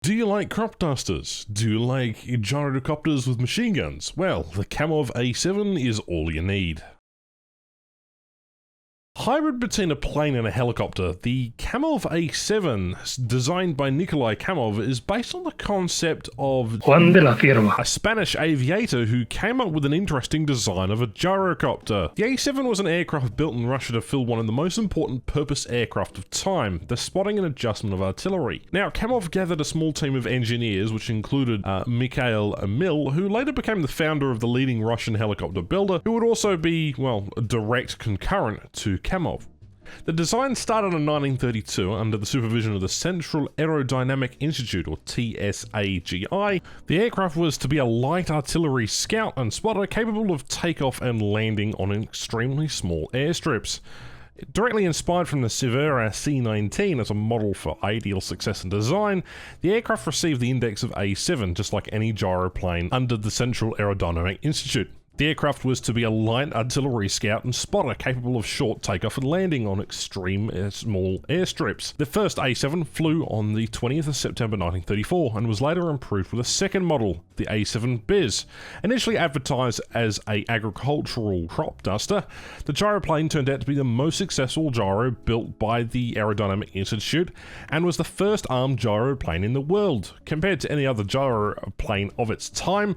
Do you like crop dusters? Do you like gyrocopters with machine guns? Well, the Kamov A-7 is all you need. Hybrid between a plane and a helicopter, the Kamov A-7, designed by Nikolai Kamov, is based on the concept of Juan de la Firma, a Spanish aviator who came up with an interesting design of a gyrocopter. The A-7 was an aircraft built in Russia to fill one of the most important purpose aircraft of time, the spotting and adjustment of artillery. Now, Kamov gathered a small team of engineers, which included Mikhail Emil, who later became the founder of the leading Russian helicopter builder, who would also be, well, a direct concurrent to Kamov. The design started in 1932 under the supervision of the Central Aerodynamic Institute, or TSAGI. The aircraft was to be a light artillery scout and spotter capable of takeoff and landing on extremely small airstrips. Directly inspired from the Severa C-19 as a model for ideal success and design, the aircraft received the index of A7, just like any gyroplane under the Central Aerodynamic Institute. The aircraft was to be a light artillery scout and spotter capable of short takeoff and landing on extreme small airstrips. The first A-7 flew on the 20th of September 1934 and was later improved with a second model, the A-7 Biz. Initially advertised as an agricultural crop duster, the gyroplane turned out to be the most successful gyro built by the Aerodynamic Institute and was the first armed gyroplane in the world. Compared to any other gyroplane of its time,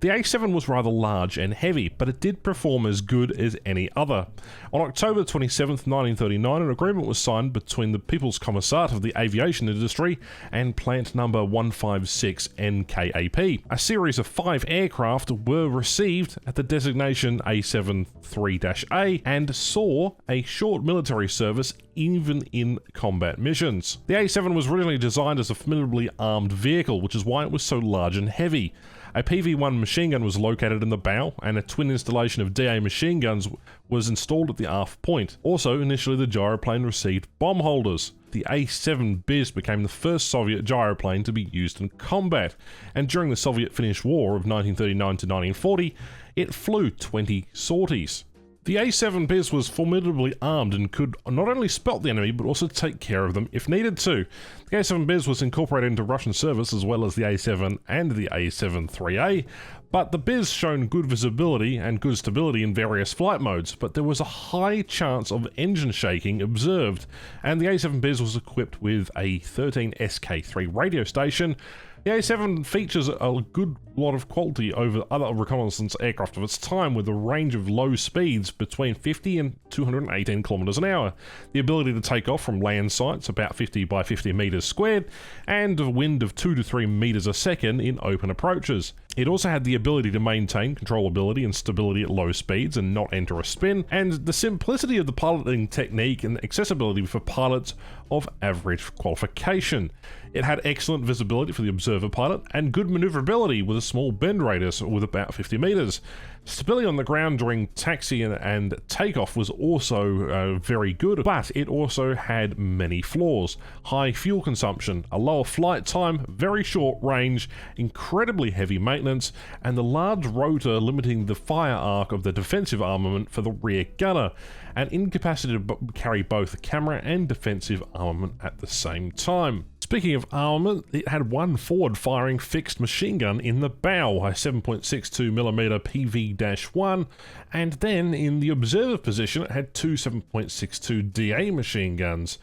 the A-7 was rather large and heavy, but it did perform as good as any other. On October 27, 1939, an agreement was signed between the People's Commissariat of the Aviation Industry and Plant Number 156 NKAP. A series of 5 aircraft were received at the designation A-7 3-A and saw a short military service even in combat missions. The A-7 was originally designed as a formidably armed vehicle, which is why it was so large and heavy. A PV-1 machine gun was located in the bow, and a twin installation of DA machine guns was installed at the aft point. Also, initially the gyroplane received bomb holders. The A-7 Biz became the first Soviet gyroplane to be used in combat, and during the Soviet-Finnish War of 1939 to 1940, it flew 20 sorties. The A-7 Biz was formidably armed and could not only spot the enemy, but also take care of them if needed to. The A-7 Biz was incorporated into Russian service as well as the A-7 and the A-7 3A, but the Biz shown good visibility and good stability in various flight modes, but there was a high chance of engine shaking observed, and the A-7 Biz was equipped with a 13 SK3 radio station. The A-7 features a good lot of quality over other reconnaissance aircraft of its time, with a range of low speeds between 50 and 218 kilometers an hour, the ability to take off from land sites about 50 by 50 meters squared, and a wind of 2 to 3 meters a second in open approaches. It also had the ability to maintain controllability and stability at low speeds and not enter a spin, and the simplicity of the piloting technique and accessibility for pilots of average qualification. It had excellent visibility for the observer pilot and good maneuverability with a small bend radius with about 50 meters. Stability on the ground during taxi and takeoff was also very good, but it also had many flaws. High fuel consumption, a lower flight time, very short range, incredibly heavy maintenance, and the large rotor limiting the fire arc of the defensive armament for the rear gunner, and incapacity to carry both camera and defensive armament at the same time. Speaking of armament, it had one forward-firing fixed machine gun in the bow, a 7.62mm PV-1, and then in the observer position it had two 7.62 DA machine guns.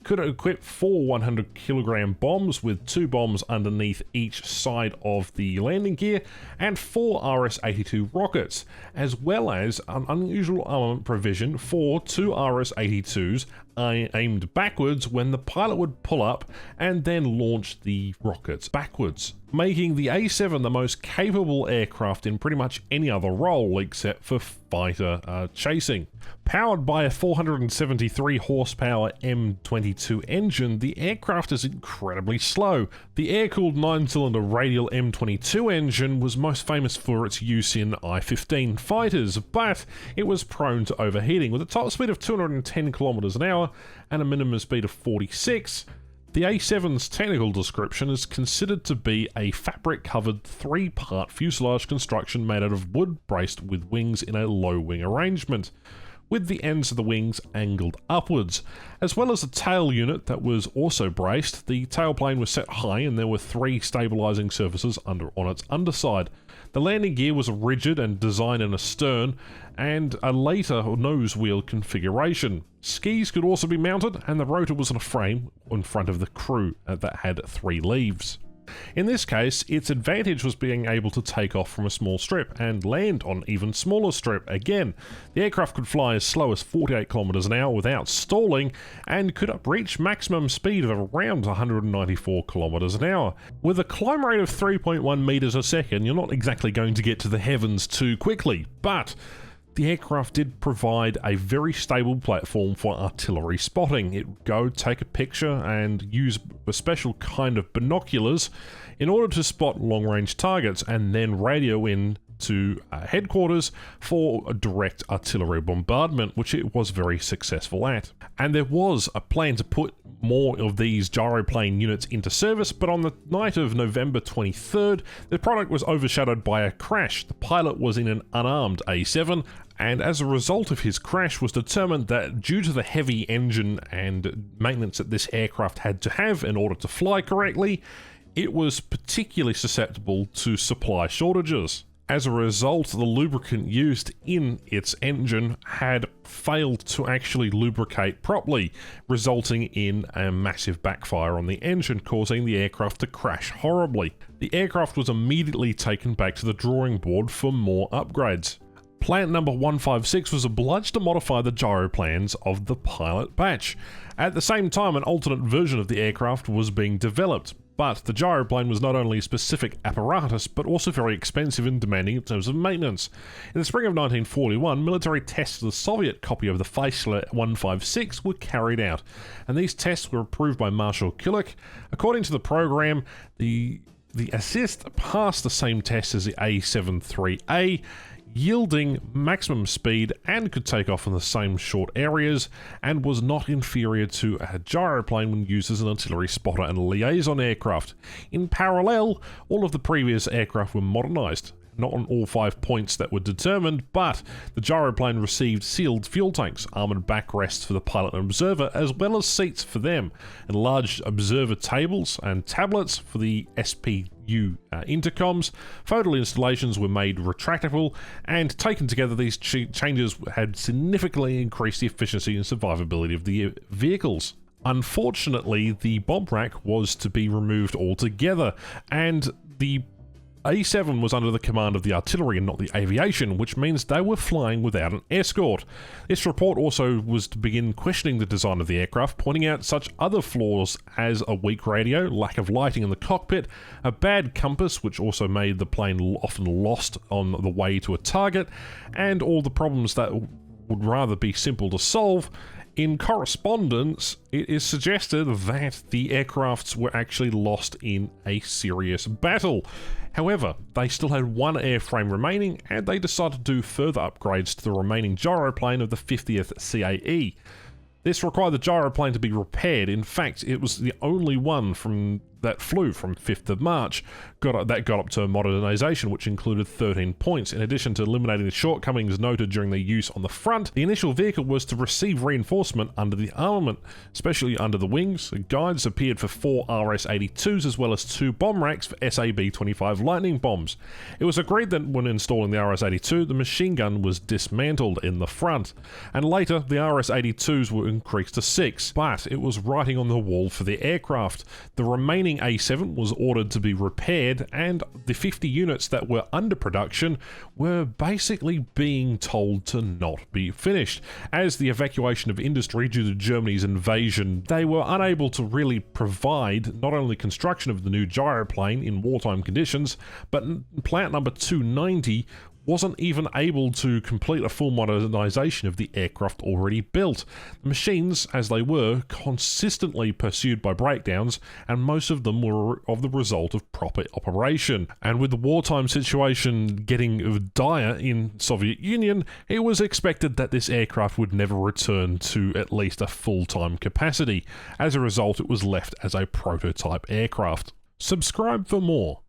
Could equip 4 100kg bombs with 2 bombs underneath each side of the landing gear and 4 RS-82 rockets, as well as an unusual armament provision for 2 RS-82s aimed backwards when the pilot would pull up and then launch the rockets backwards, making the A-7 the most capable aircraft in pretty much any other role except for fighter chasing. Powered by a 473 horsepower M22 engine, the aircraft is incredibly slow. The air-cooled 9-cylinder radial M22 engine was most famous for its use in I-15 fighters, but it was prone to overheating. With a top speed of 210 kilometers an hour and a minimum speed of 46, the A-7's technical description is considered to be a fabric-covered 3-part fuselage construction made out of wood braced with wings in a low-wing arrangement. with the ends of the wings angled upwards. As well as the tail unit that was also braced, the tailplane was set high and there were 3 stabilising surfaces on its underside. The landing gear was rigid and designed in a stern and a later nose wheel configuration. Skis could also be mounted, and the rotor was on a frame in front of the crew that had 3 leaves. In this case, its advantage was being able to take off from a small strip and land on even smaller strip. Again, the aircraft could fly as slow as 48 km an hour without stalling and could reach maximum speed of around 194 km an hour. With a climb rate of 3.1 meters a second, you're not exactly going to get to the heavens too quickly, but the aircraft did provide a very stable platform for artillery spotting. It would go take a picture and use a special kind of binoculars in order to spot long-range targets, and then radio in to headquarters for a direct artillery bombardment, which it was very successful at. And there was a plan to put more of these gyroplane units into service, but on the night of November 23rd, the product was overshadowed by a crash. The pilot was in an unarmed A-7, and as a result of his crash was determined that due to the heavy engine and maintenance that this aircraft had to have in order to fly correctly, it was particularly susceptible to supply shortages. As a result, the lubricant used in its engine had failed to actually lubricate properly, resulting in a massive backfire on the engine, causing the aircraft to crash horribly. The aircraft was immediately taken back to the drawing board for more upgrades. Plant number 156 was obliged to modify the gyro plans of the pilot batch. At the same time, an alternate version of the aircraft was being developed, but the gyroplane was not only a specific apparatus, but also very expensive and demanding in terms of maintenance. In the spring of 1941, military tests of the Soviet copy of the Faceler 156 were carried out, and these tests were approved by Marshal Kulik. According to the program, the assist passed the same test as the A-7-3A, yielding maximum speed and could take off in the same short areas, and was not inferior to a gyroplane when used as an artillery spotter and liaison aircraft. In parallel, all of the previous aircraft were modernized. Not on all 5 points that were determined, but the gyroplane received sealed fuel tanks, armoured backrests for the pilot and observer, as well as seats for them, enlarged observer tables and tablets for the SPU intercoms. Photo installations were made retractable, and taken together these changes had significantly increased the efficiency and survivability of the vehicles. Unfortunately, the bomb rack was to be removed altogether, and the A-7 was under the command of the artillery and not the aviation, which means they were flying without an escort. This report also was to begin questioning the design of the aircraft, pointing out such other flaws as a weak radio, lack of lighting in the cockpit, a bad compass, which also made the plane often lost on the way to a target, and all the problems that would rather be simple to solve. In correspondence, it is suggested that the aircrafts were actually lost in a serious battle. However, they still had one airframe remaining, and they decided to do further upgrades to the remaining gyroplane of the 50th CAE. This required the gyroplane to be repaired. In fact, it was the only one that flew from 5th of March that got up to modernization, which included 13 points. In addition to eliminating the shortcomings noted during their use on the front, the initial vehicle was to receive reinforcement under the armament, especially under the wings. Guides appeared for 4 RS-82s as well as 2 bomb racks for SAB-25 Lightning bombs. It was agreed that when installing the RS-82, the machine gun was dismantled in the front, and later the RS-82s were increased to 6, but it was writing on the wall for the aircraft. The remaining A-7 was ordered to be repaired, and the 50 units that were under production were basically being told to not be finished. As the evacuation of industry due to Germany's invasion, they were unable to really provide not only construction of the new gyroplane in wartime conditions, but plant number 290 wasn't even able to complete a full modernization of the aircraft already built. The machines, as they were, consistently pursued by breakdowns, and most of them were of the result of proper operation. And with the wartime situation getting dire in Soviet Union, it was expected that this aircraft would never return to at least a full-time capacity. As a result, it was left as a prototype aircraft. Subscribe for more.